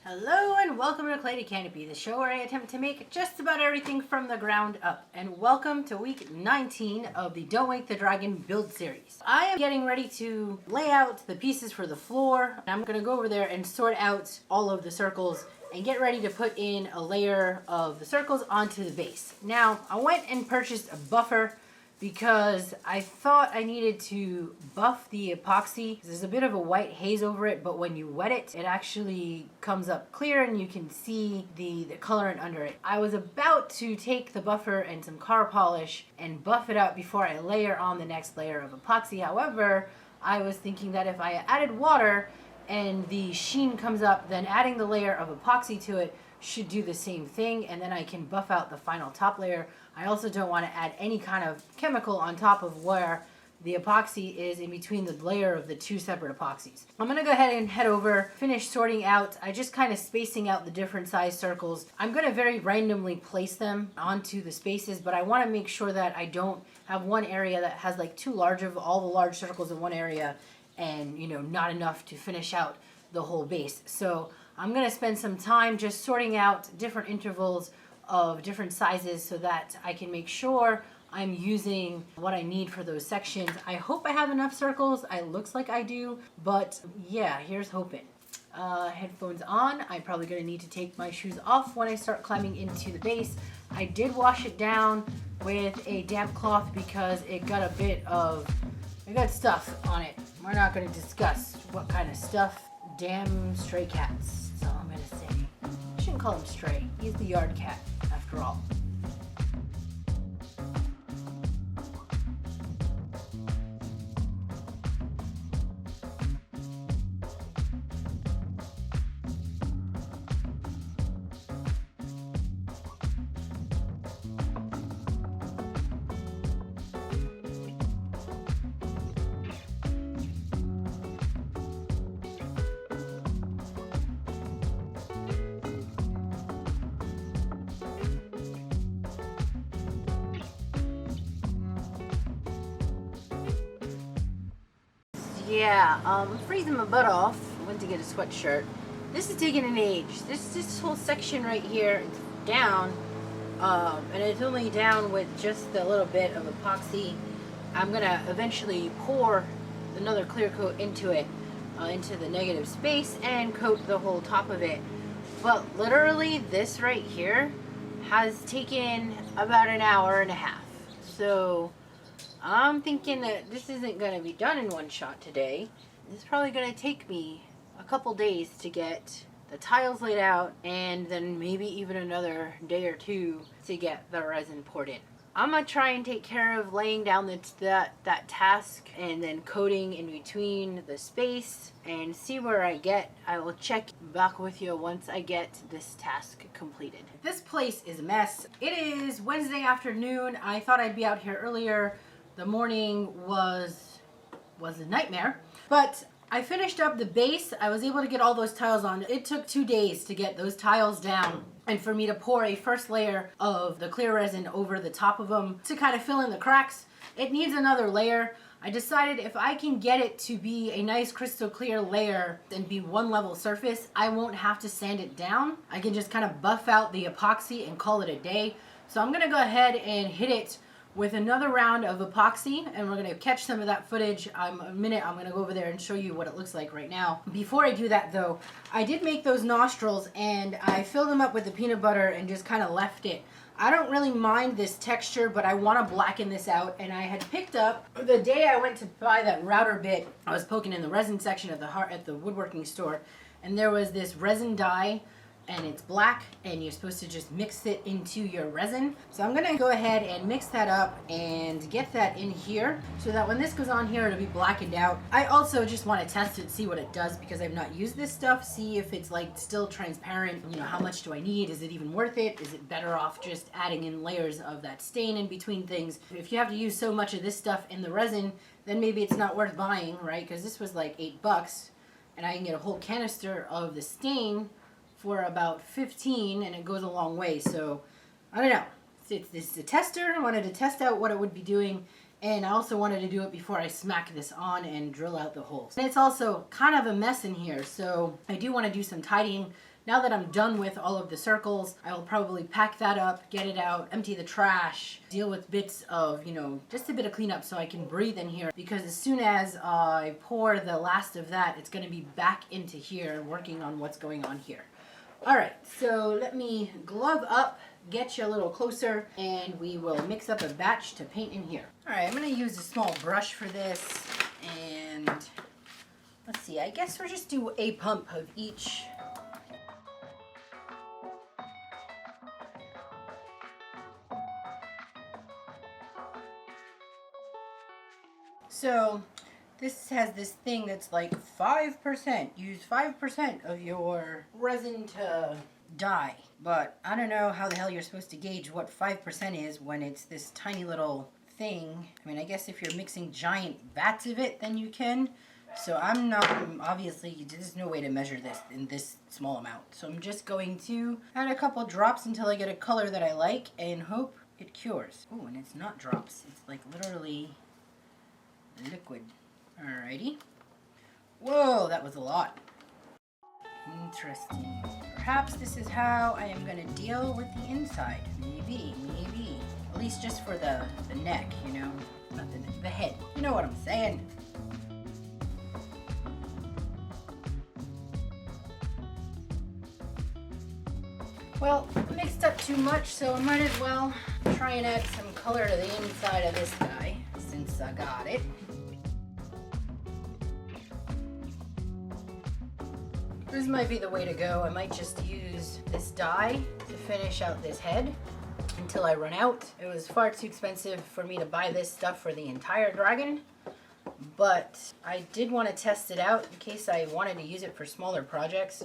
Hello and welcome to Clay to Canopy, the show where I attempt to make just about everything from the ground up. And welcome to week 19 of the Don't Wake the Dragon build series. I am getting ready to lay out the pieces for the floor. I'm going to go over there and sort out all of the circles and get ready to put in a layer of the circles onto the base. Now, I went and purchased a buffer because I thought I needed to buff the epoxy. There's a bit of a white haze over it, but when you wet it, it actually comes up clear and you can see the colorant under it. I was about to take the buffer and some car polish and buff it out before I layer on the next layer of epoxy. However, I was thinking that if I added water and the sheen comes up, then adding the layer of epoxy to it should do the same thing, and then I can buff out the final top layer. I also don't want to add any kind of chemical on top of where the epoxy is in between the layer of the two separate epoxies. I'm going to go ahead and head over, finish sorting out. I just kind of spacing out the different size circles. I'm going to very randomly place them onto the spaces, but I want to make sure that I don't have one area that has like too large of all the large circles in one area and, you know, not enough to finish out the whole base. So I'm going to spend some time just sorting out different intervals of different sizes so that I can make sure I'm using what I need for those sections. I hope I have enough circles. It looks like I do, but yeah, here's hoping. Headphones on. I'm probably going to need to take my shoes off when I start climbing into the base. I did wash it down with a damp cloth because it got stuff on it. We're not going to discuss what kind of stuff. Damn stray cats, that's all I'm going to say. I shouldn't call him stray. He's the yard cat, after all. Yeah, freezing my butt off. Went to get a sweatshirt. This is taking an age. This whole section right here, it's down, and it's only down with just a little bit of epoxy. I'm gonna eventually pour another clear coat into it, into the negative space, and coat the whole top of it. But literally, this right here has taken about an hour and a half. So I'm thinking that this isn't going to be done in one shot today. It's probably going to take me a couple days to get the tiles laid out and then maybe even another day or two to get the resin poured in. I'm going to try and take care of laying down that task and then coating in between the space and see where I get. I will check back with you once I get this task completed. This place is a mess. It is Wednesday afternoon. I thought I'd be out here earlier. The morning was a nightmare, but I finished up the base. I was able to get all those tiles on. It took 2 days to get those tiles down and for me to pour a first layer of the clear resin over the top of them to kind of fill in the cracks. It needs another layer. I decided if I can get it to be a nice crystal clear layer and be one level surface, I won't have to sand it down. I can just kind of buff out the epoxy and call it a day. So I'm gonna go ahead and hit it with another round of epoxy, and we're going to catch some of that footage. I'm going to go over there and show you what it looks like right now. Before I do that though, I did make those nostrils and I filled them up with the peanut butter and just kind of left it. I don't really mind this texture, but I want to blacken this out, and I had picked up, the day I went to buy that router bit, I was poking in the resin section at the woodworking store, and there was this resin dye, and it's black, and you're supposed to just mix it into your resin. So I'm gonna go ahead and mix that up and get that in here so that when this goes on here, it'll be blackened out. I also just want to test it, see what it does, because I've not used this stuff, see if it's like still transparent. You know, how much do I need? Is it even worth it? Is it better off just adding in layers of that stain in between things? If you have to use so much of this stuff in the resin, then maybe it's not worth buying, right? Because this was like $8 and I can get a whole canister of the stain for about 15, and it goes a long way. So I don't know, this is a tester. I wanted to test out what it would be doing, and I also wanted to do it before I smack this on and drill out the holes. And it's also kind of a mess in here, so I do want to do some tidying Now that I'm done with all of the circles, I will probably pack that up, get it out, empty the trash, deal with bits of, just a bit of cleanup so I can breathe in here, because as soon as I pour the last of that, it's going to be back into here working on what's going on here. All right, so let me glove up, get you a little closer, and we will mix up a batch to paint in here. All right, I'm going to use a small brush for this, and let's see, I guess we'll just do a pump of each. So this has this thing that's like 5%. Use 5% of your resin to dye. But I don't know how the hell you're supposed to gauge what 5% is when it's this tiny little thing. I mean, I guess if you're mixing giant vats of it, then you can. So I'm not, obviously, there's no way to measure this in this small amount. So I'm just going to add a couple drops until I get a color that I like and hope it cures. Oh, and it's not drops. It's like literally liquid. Alrighty. Whoa, that was a lot. Interesting. Perhaps this is how I am going to deal with the inside. Maybe. At least just for the neck, not the neck, the head. You know what I'm saying? Well, mixed up too much, so I might as well try and add some color to the inside of this guy, since I got it. This might be the way to go. I might just use this dye to finish out this head until I run out. It was far too expensive for me to buy this stuff for the entire dragon, but I did want to test it out in case I wanted to use it for smaller projects.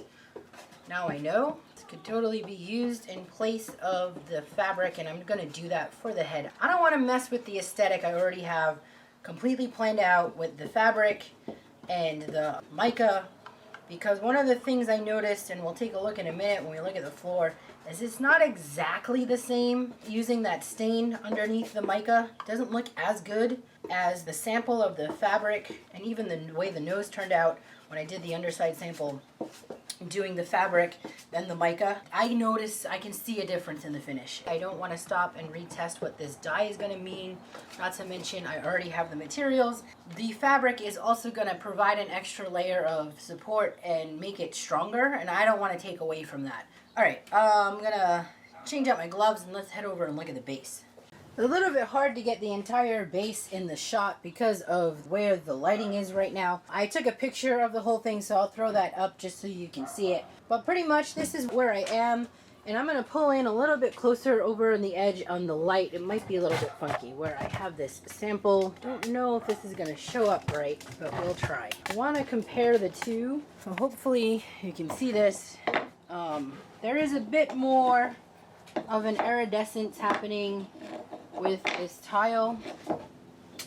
Now I know it could totally be used in place of the fabric, and I'm going to do that for the head. I don't want to mess with the aesthetic I already have completely planned out with the fabric and the mica, because one of the things I noticed, and we'll take a look in a minute when we look at the floor, is it's not exactly the same using that stain underneath the mica. It doesn't look as good as the sample of the fabric, and even the way the nose turned out when I did the underside sample doing the fabric then the mica. I can see a difference in the finish. I don't want to stop and retest what this dye is going to mean, not to mention I already have the materials. The fabric is also going to provide an extra layer of support and make it stronger, and I don't want to take away from that. Alright, I'm going to change out my gloves and let's head over and look at the base. It's a little bit hard to get the entire base in the shot because of where the lighting is right now. I took a picture of the whole thing, so I'll throw that up just so you can see it. But pretty much this is where I am, and I'm going to pull in a little bit closer over on the edge on the light. It might be a little bit funky where I have this sample. Don't know if this is going to show up right, but we'll try. I want to compare the two, so hopefully you can see this. There is a bit more of an iridescence happening with this tile.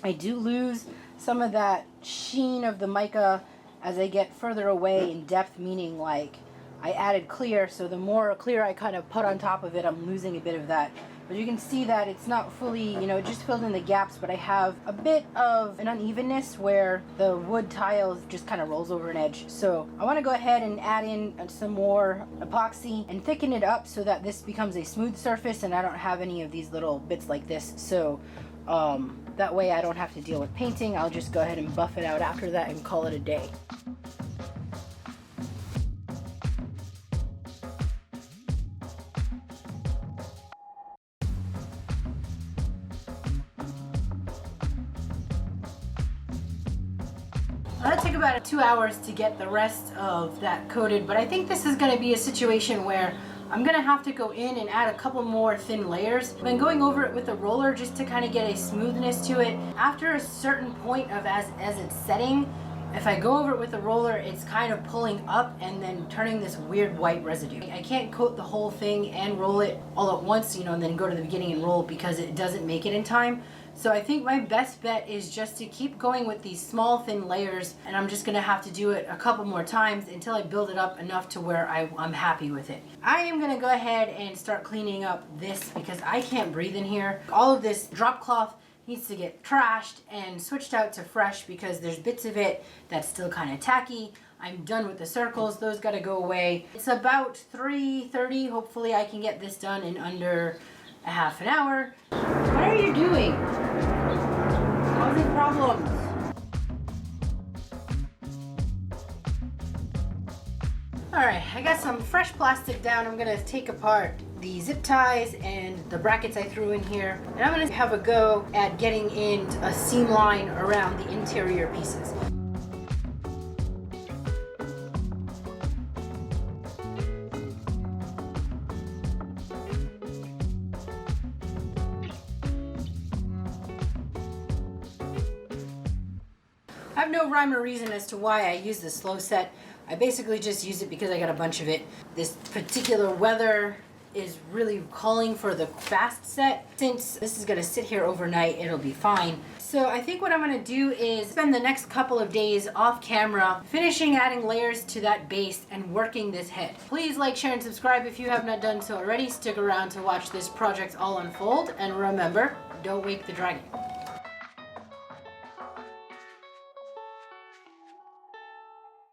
I do lose some of that sheen of the mica as I get further away in depth, meaning like I added clear, so the more clear I kind of put on top of it, I'm losing a bit of that. But you can see that it's not fully, it just filled in the gaps, but I have a bit of an unevenness where the wood tiles just kind of rolls over an edge. So I want to go ahead and add in some more epoxy and thicken it up so that this becomes a smooth surface and I don't have any of these little bits like this. So that way I don't have to deal with painting. I'll just go ahead and buff it out after that and call it a day. It took about 2 hours to get the rest of that coated, but I think this is going to be a situation where I'm going to have to go in and add a couple more thin layers. I've been going over it with a roller just to kind of get a smoothness to it. After a certain point of as it's setting, if I go over it with a roller, it's kind of pulling up and then turning this weird white residue. I can't coat the whole thing and roll it all at once, and then go to the beginning and roll because it doesn't make it in time. So I think my best bet is just to keep going with these small thin layers, and I'm just gonna have to do it a couple more times until I build it up enough to where I'm happy with it. I am gonna go ahead and start cleaning up this because I can't breathe in here. All of this drop cloth needs to get trashed and switched out to fresh because there's bits of it that's still kind of tacky. I'm done with the circles. Those got to go away. It's about 3:30. Hopefully I can get this done in under a half an hour. What are you doing? Causing problems. Alright, I got some fresh plastic down. I'm going to take apart the zip ties and the brackets I threw in here. And I'm going to have a go at getting in a seam line around the interior pieces. I have no rhyme or reason as to why I use the slow set. I basically just use it because I got a bunch of it. This particular weather is really calling for the fast set. Since this is gonna sit here overnight, it'll be fine. So I think what I'm gonna do is spend the next couple of days off camera, finishing adding layers to that base and working this head. Please like, share, and subscribe if you have not done so already. Stick around to watch this project all unfold. And remember, don't wake the dragon.